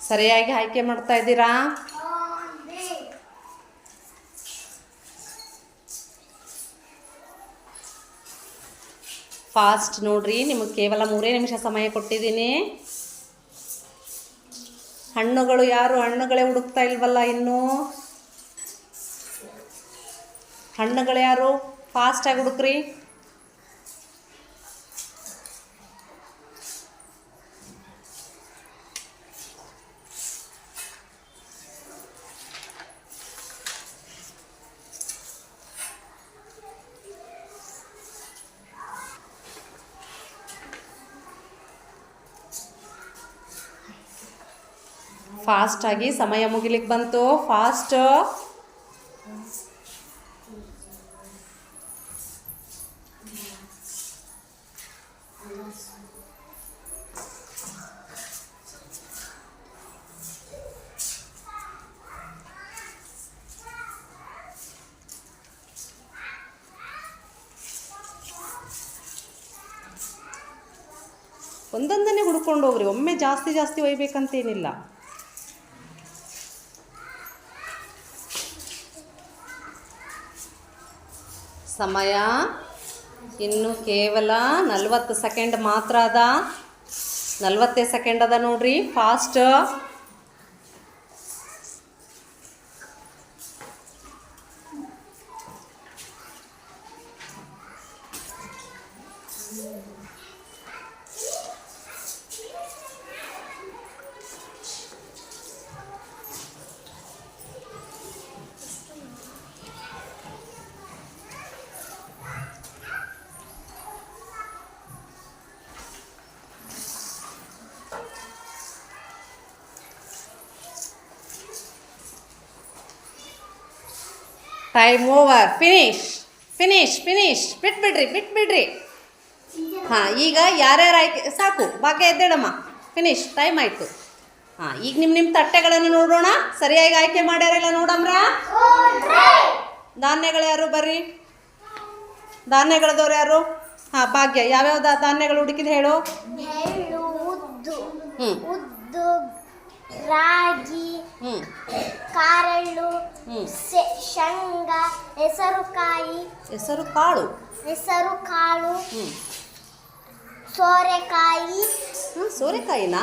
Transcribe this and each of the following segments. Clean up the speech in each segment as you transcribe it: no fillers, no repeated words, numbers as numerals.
ಸರಿಯಾಗಿ ಆಯ್ಕೆ ಮಾಡ್ತಾ ಇದ್ದೀರಾ? ಫಾಸ್ಟ್ ನೋಡ್ರಿ, ನಿಮಗೆ ಕೇವಲ 3 ನಿಮಿಷ ಸಮಯ ಕೊಟ್ಟಿದ್ದೀನಿ. ಹಣ್ಣುಗಳು ಯಾರು ಹಣ್ಣುಗಳೇ ಹುಡುಕ್ತಾ ಇಲ್ವಲ್ಲ ಇನ್ನೂ? ಹಣ್ಣುಗಳು ಯಾರು? ಫಾಸ್ಟಾಗಿ ಹುಡುಕ್ರಿ. ಫಾಸ್ಟಾಗಿ ಸಮಯ ಮುಗಿಲಿಕ್ಕೆ ಬಂತು. ಫಾಸ್ಟ್. ಒಂದೊಂದನ್ನೇ ಹುಡ್ಕೊಂಡು ಹೋಗ್ರಿ, ಒಮ್ಮೆ ಜಾಸ್ತಿ ಜಾಸ್ತಿ ಒಯ್ಬೇಕಂತೇನಿಲ್ಲ. ಸಮಯ ಇನ್ನು ಕೇವಲ 40 ಸೆಕೆಂಡ್ ಮಾತ್ರ ಅದ. 40 ಸೆಕೆಂಡ್ ಅದ ನೋಡ್ರಿ. ಫಾಸ್ಟ್. Time over. ಫಿನಿಶ್. ಬಿಟ್ಬಿಡ್ರಿ. ಹಾಂ, ಈಗ ಯಾರ್ಯಾರು ಆಯ್ಕೆ ಸಾಕು. ಭಾಗ್ಯ ಎದ್ದೇಳಮ್ಮ. ಫಿನಿಶ್. ಟೈಮ್ ಆಯಿತು. ಹಾಂ, ಈಗ ನಿಮ್ಮ ತಟ್ಟೆಗಳನ್ನು ನೋಡೋಣ. ಸರಿಯಾಗಿ ಆಯ್ಕೆ ಮಾಡ್ಯಾರಿಲ್ಲ ನೋಡಮ್ರ. ಧಾನ್ಯಗಳು ಯಾರು? ಬರ್ರಿ. ಧಾನ್ಯಗಳದವ್ರು ಯಾರು? ಹಾಂ, ಭಾಗ್ಯ. ಯಾವ್ಯಾವ ಧಾನ್ಯಗಳು ಹುಡುಕಿದ ಹೇಳು. ರಾಗಿ, ಕಾರೆಳ್ಳು, ಶೇಂಗಾ, ಹೆಸರು ಕಾಳು, ಸೋರೆಕಾಯಿನಾ?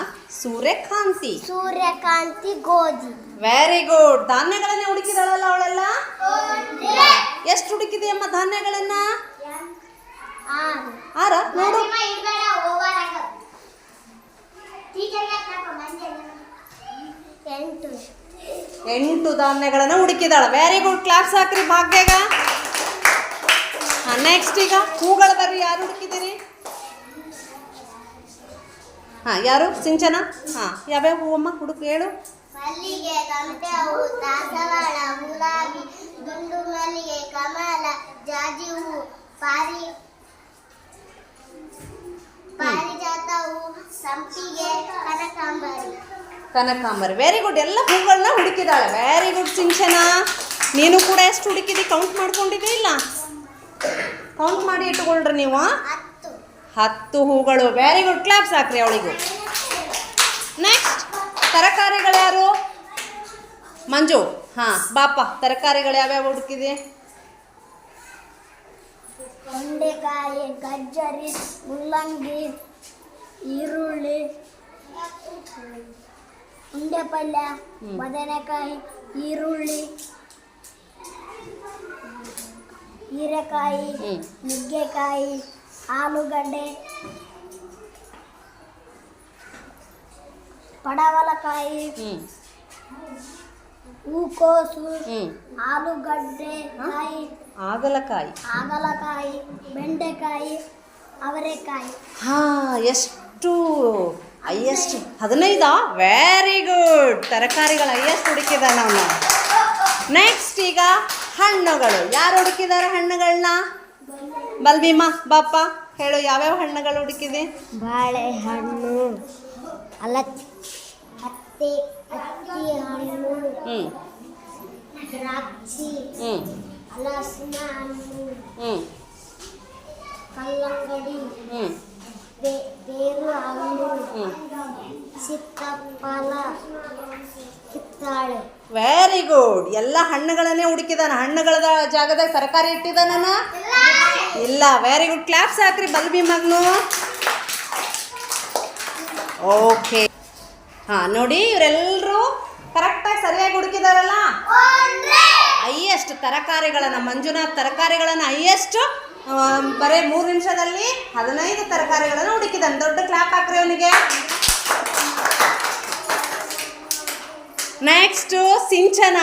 ಸೂರ್ಯಕಾಂತಿ, ಗೋಧಿ. Very good. ಧಾನ್ಯಗಳನ್ನೇ ಹುಡುಕಿದಾಳಲ್ಲ ಅವಳೆಲ್ಲ. ಎಷ್ಟು ಹುಡುಕಿದೆಯಮ್ಮ ಧಾನ್ಯಗಳನ್ನ? 6. ನೋಡು. 8 ಧಾನ್ಯಗಳನ್ನು ಹುಡುಕಿದಾಳ. Very good. ಕ್ಲಾಪ್ಸ್ ಹಾಕ್ರಿ ಭಾಗ್ಯಗ. ಹಾಂ, ನೆಕ್ಸ್ಟ್ ಈಗ ಹೂಗಳ ಬರ್ರಿ. ಯಾರು ಹುಡುಕಿದ್ದೀರಿ? ಹಾಂ, ಯಾರು? ಸಿಂಚನ. ಹಾಂ, ಯಾವ್ಯಾವ ಹೂವಮ್ಮ ಹೇಳು. ಮಲ್ಲಿಗೆ, ಸಂಪೆ ಹೂವು, ದಾಸವಾಳ, ಗುಲಾಬಿ, ದುಂಡು ಮಲ್ಲಿಗೆ, ಕಮಲ, ಜಾಜಿ ಹೂವು, ಪಾರಿಜಾತ ಹೂವು, ಸಂಪಿಗೆ, ಕನಕಾಂಬರಿ. Very good. ಎಲ್ಲ ಹೂಗಳನ್ನ ಹುಡುಕಿದಾಳೆ. ವೆರಿ ಗುಡ್ ಸಿಂಚನ. ನೀನು ಕೂಡ ಎಷ್ಟು ಹುಡುಕಿದಿ? ಕೌಂಟ್ ಮಾಡ್ಕೊಂಡಿದ್ದೆ ಇಲ್ಲ? ಕೌಂಟ್ ಮಾಡಿ ಇಟ್ಟುಕೊಳ್ರಿ ನೀವು. 10 ಹೂಗಳು. Very good. ಕ್ಲಾಪ್ಸ್ ಹಾಕ್ರಿ ಅವಳಿಗೂ. ನೆಕ್ಸ್ಟ್ ತರಕಾರಿಗಳು ಯಾರು? ಮಂಜು. ಹಾಂ, ಬಾಪ. ತರಕಾರಿಗಳು ಯಾವ್ಯಾವ ಹುಡುಕಿದೆ? ಬೆಂಡೆಕಾಯಿ, ಗಜ್ಜರಿ, ಮುಲ್ಲಂಗಿ, ಈರುಳ್ಳಿ, ಉಂಡೆ ಪಲ್ಯ, ಬದನೆಕಾಯಿ, ಈರುಳ್ಳಿ, ಹೀರೆಕಾಯಿ, ನುಗ್ಗೆಕಾಯಿ, ಆಲೂಗಡ್ಡೆ, ಪಡವಲಕಾಯಿ, ಹೂಕೋಸು, ಆಲೂಗಡ್ಡೆ ಕಾಯಿ, ಹಾಗಲಕಾಯಿ, ಬೆಂಡೆಕಾಯಿ, ಅವರೆಕಾಯಿ. ಹಾಂ, ಎಷ್ಟು? ಹೈಯೆಸ್ಟ್ 15. Very good. ತರಕಾರಿಗಳು ಹೈಯೆಸ್ಟ್ ಹುಡುಕಿದ ನಾವು. ನೆಕ್ಸ್ಟ್ ಈಗ ಹಣ್ಣುಗಳು. ಯಾರು ಹುಡುಕಿದ್ದಾರೆ ಹಣ್ಣುಗಳನ್ನ? ಬಲ್ಬೀಮ. ಬಾಪ ಹೇಳು, ಯಾವ್ಯಾವ ಹಣ್ಣುಗಳು ಹುಡುಕಿದೆ? ಬಾಳೆಹಣ್ಣು, ಹತ್ತಿ ಹಣ್ಣು, ದ್ರಾಕ್ಷಿ, ಹಲಸಿನ ಹಣ್ಣು, ಕಲ್ಲಂಗಡಿ, ಬೇರು ಹಣ್ಣು, ಸೀತಾಫಲ, ಫಲ ಕಿತ್ತಾಳೆ. Very good. ಎಲ್ಲ ಹಣ್ಣುಗಳನ್ನೇ ಹುಡುಕಿದಾನ. ಹಣ್ಣುಗಳ ಜಾಗದಾಗ ತರಕಾರಿ ಇಟ್ಟಿದಾನ? ಇಲ್ಲ. Very good. ಕ್ಲಾಪ್ಸ್ ಹಾಕ್ರಿ ಬಲ್ಬೀಮಗ್ನು. ಓಕೆ. ಹಾಂ ನೋಡಿ, ಇವರೆಲ್ಲರೂ ಕರೆಕ್ಟಾಗಿ ಸರಿಯಾಗಿ ಹುಡುಕಿದಾರಲ್ಲ. ಹೈಯೆಸ್ಟ್ ತರಕಾರಿಗಳನ್ನು, ಮಂಜುನಾಥ್ ತರಕಾರಿಗಳನ್ನು ಹೈಯೆಸ್ಟ್ ಬರೀ 3 ನಿಮಿಷದಲ್ಲಿ 15 ತರಕಾರಿಗಳನ್ನು ಹುಡುಕಿದಾನೆ. ದೊಡ್ಡ ಕ್ಲಾಪ್ ಹಾಕ್ರಿ ಅವನಿಗೆ. ನೆಕ್ಸ್ಟು ಸಿಂಚನ.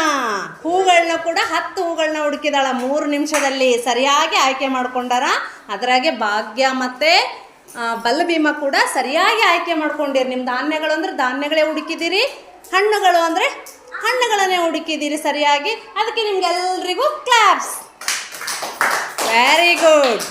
ಹೂಗಳನ್ನ ಕೂಡ 10 ಹೂಗಳನ್ನ ಹುಡುಕಿದಾಳ 3 ನಿಮಿಷದಲ್ಲಿ. ಸರಿಯಾಗಿ ಆಯ್ಕೆ ಮಾಡ್ಕೊಂಡಾರ. ಅದರಾಗೆ ಭಾಗ್ಯ ಮತ್ತು ಬಲ್ಬೀಮ ಕೂಡ ಸರಿಯಾಗಿ ಆಯ್ಕೆ ಮಾಡ್ಕೊಂಡಿರಿ. ನಿಮ್ಮ ಧಾನ್ಯಗಳು ಅಂದರೆ ಧಾನ್ಯಗಳೇ ಹುಡುಕಿದ್ದೀರಿ, ಹಣ್ಣುಗಳು ಅಂದರೆ ಹಣ್ಣುಗಳನ್ನೇ ಹುಡುಕಿದ್ದೀರಿ ಸರಿಯಾಗಿ. ಅದಕ್ಕೆ ನಿಮ್ಗೆಲ್ರಿಗೂ ಕ್ಲಾಪ್ಸ್. Very good.